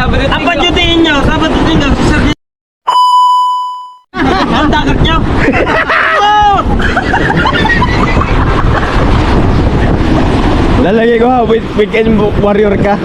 Ang padyutiin nyo, sa padyutiin nyo, sa ang dagat nyo. Lalagay ko ha, weekend warrior ka.